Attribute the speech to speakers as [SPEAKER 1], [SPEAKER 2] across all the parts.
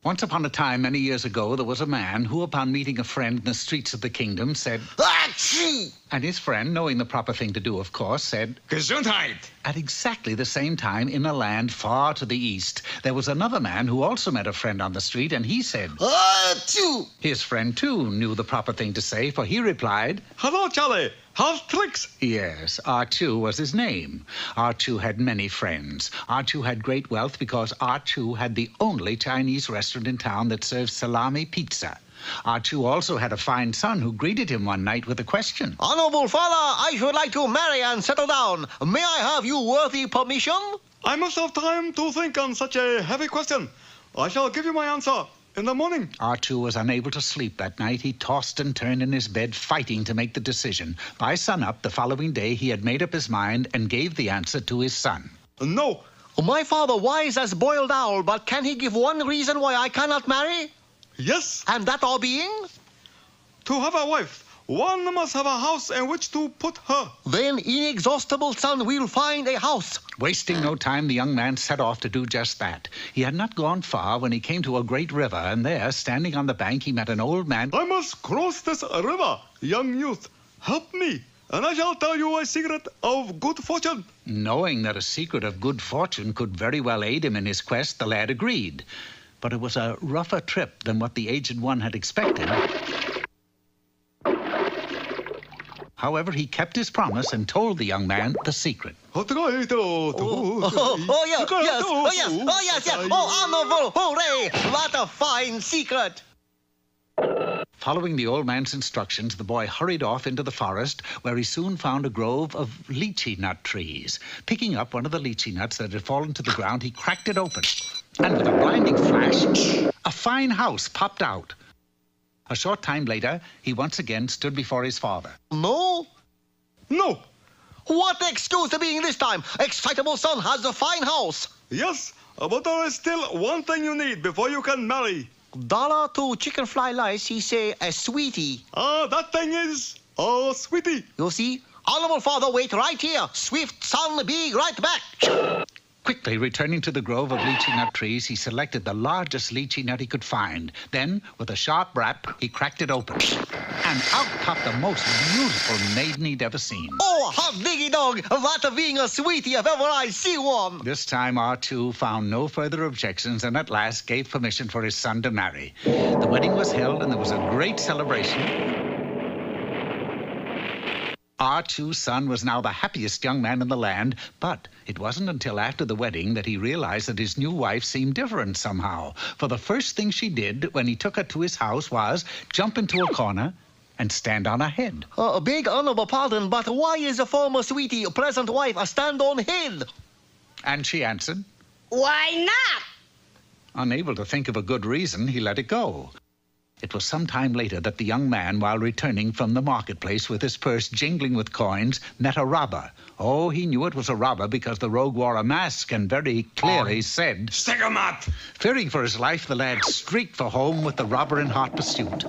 [SPEAKER 1] Once upon a time, many years ago, there was a man who, upon meeting a friend in the streets of the kingdom, said,
[SPEAKER 2] Achoo!
[SPEAKER 1] And his friend, knowing the proper thing to do, of course, said,
[SPEAKER 3] Gesundheit!
[SPEAKER 1] At exactly the same time, in a land far to the east, there was another man who also met a friend on the street, and he said,
[SPEAKER 2] Achoo!
[SPEAKER 1] His friend, too, knew the proper thing to say, for he replied,
[SPEAKER 3] Hello, Charlie. How's tricks?
[SPEAKER 1] Yes, Archu was his name. Archu had many friends. Archu had great wealth because Archu had the only Chinese restaurant in town that served salami pizza. Archu also had a fine son who greeted him one night with a question.
[SPEAKER 2] Honorable father, I should like to marry and settle down. May I have your worthy permission?
[SPEAKER 3] I must have time to think on such a heavy question. I shall give you my answer in the morning.
[SPEAKER 1] Archu was unable to sleep that night. He tossed and turned in his bed, fighting to make the decision. By sunup the following day, he had made up his mind and gave the answer to his son.
[SPEAKER 3] No.
[SPEAKER 2] My father wise as boiled owl, but can he give one reason why I cannot marry?
[SPEAKER 3] Yes.
[SPEAKER 2] And that all being?
[SPEAKER 3] To have a wife, one must have a house in which to put her.
[SPEAKER 2] Then inexhaustible son will find a house.
[SPEAKER 1] Wasting no time, the young man set off to do just that. He had not gone far when he came to a great river, and there, standing on the bank, he met an old man.
[SPEAKER 3] I must cross this river, young youth. Help me, and I shall tell you a secret of good fortune.
[SPEAKER 1] Knowing that a secret of good fortune could very well aid him in his quest, the lad agreed. But it was a rougher trip than what the aged one had expected. However, he kept his promise and told the young man the secret.
[SPEAKER 2] Yes. Oh, honorable, hooray! What a fine secret!
[SPEAKER 1] Following the old man's instructions, the boy hurried off into the forest, where he soon found a grove of lychee nut trees. Picking up one of the lychee nuts that had fallen to the ground, he cracked it open. And with a blinding flash, a fine house popped out. A short time later, he once again stood before his father.
[SPEAKER 2] No?
[SPEAKER 3] No.
[SPEAKER 2] What excuse being this time? Excitable son has a fine house.
[SPEAKER 3] Yes, but there is still one thing you need before you can marry.
[SPEAKER 2] Dollar to chicken fly lice, he say a sweetie.
[SPEAKER 3] That thing is a sweetie.
[SPEAKER 2] You see? Honorable father, wait right here. Swift son be right back.
[SPEAKER 1] Quickly returning to the grove of lychee nut trees, he selected the largest lychee nut he could find. Then, with a sharp rap, he cracked it open. And out popped the most beautiful maiden he'd ever seen.
[SPEAKER 2] Oh, hot diggy dog! What being a sweetie if ever I see one!
[SPEAKER 1] This time, Archu found no further objections and at last gave permission for his son to marry. The wedding was held and there was a great celebration. Archu's son was now the happiest young man in the land, but it wasn't until after the wedding that he realized that his new wife seemed different somehow. For the first thing she did when he took her to his house was jump into a corner and stand on her head.
[SPEAKER 2] Big honorable pardon, but why is a former sweetie, present wife, a stand on head?
[SPEAKER 1] And she answered,
[SPEAKER 4] Why not?
[SPEAKER 1] Unable to think of a good reason, he let it go. It was some time later that the young man, while returning from the marketplace with his purse jingling with coins, met a robber. Oh, he knew it was a robber because the rogue wore a mask and very clearly said,
[SPEAKER 3] Stick 'em up!
[SPEAKER 1] Fearing for his life, the lad streaked for home with the robber in hot pursuit.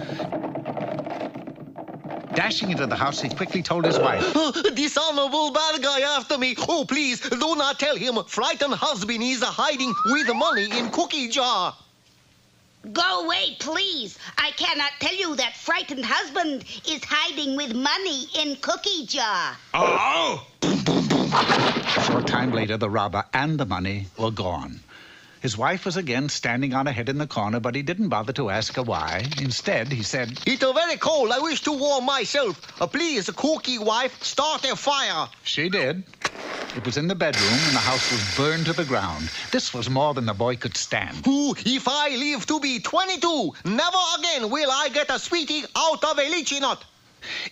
[SPEAKER 1] Dashing into the house, he quickly told his wife,
[SPEAKER 2] Dishonorable bad guy after me. Oh, please, do not tell him. Frightened husband is hiding with money in cookie jar.
[SPEAKER 4] Go away, please. I cannot tell you that frightened husband is hiding with money in cookie jar.
[SPEAKER 3] Oh!
[SPEAKER 1] A short time later, the robber and the money were gone. His wife was again standing on her head in the corner, but he didn't bother to ask her why. Instead, he said,
[SPEAKER 2] It's very cold. I wish to warm myself. Please, cookie wife, start a fire.
[SPEAKER 1] She did. It was in the bedroom, and the house was burned to the ground. This was more than the boy could stand.
[SPEAKER 2] Ooh, if I live to be 22, never again will I get a sweetie out of a lychee nut.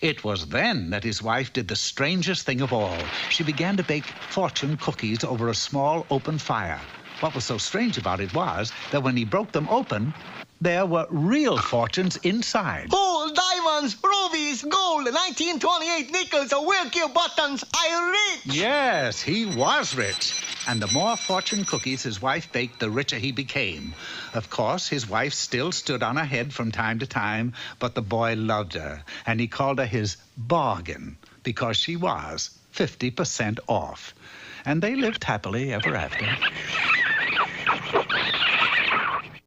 [SPEAKER 1] It was then that his wife did the strangest thing of all. She began to bake fortune cookies over a small open fire. What was so strange about it was that when he broke them open, there were real fortunes inside.
[SPEAKER 2] Oh, diamonds, rubies, gold, 1928 nickels will give Buttons I rich.
[SPEAKER 1] Yes, he was rich. And the more fortune cookies his wife baked, the richer he became. Of course, his wife still stood on her head from time to time, but the boy loved her, and he called her his bargain because she was 50% off. And they lived happily ever after.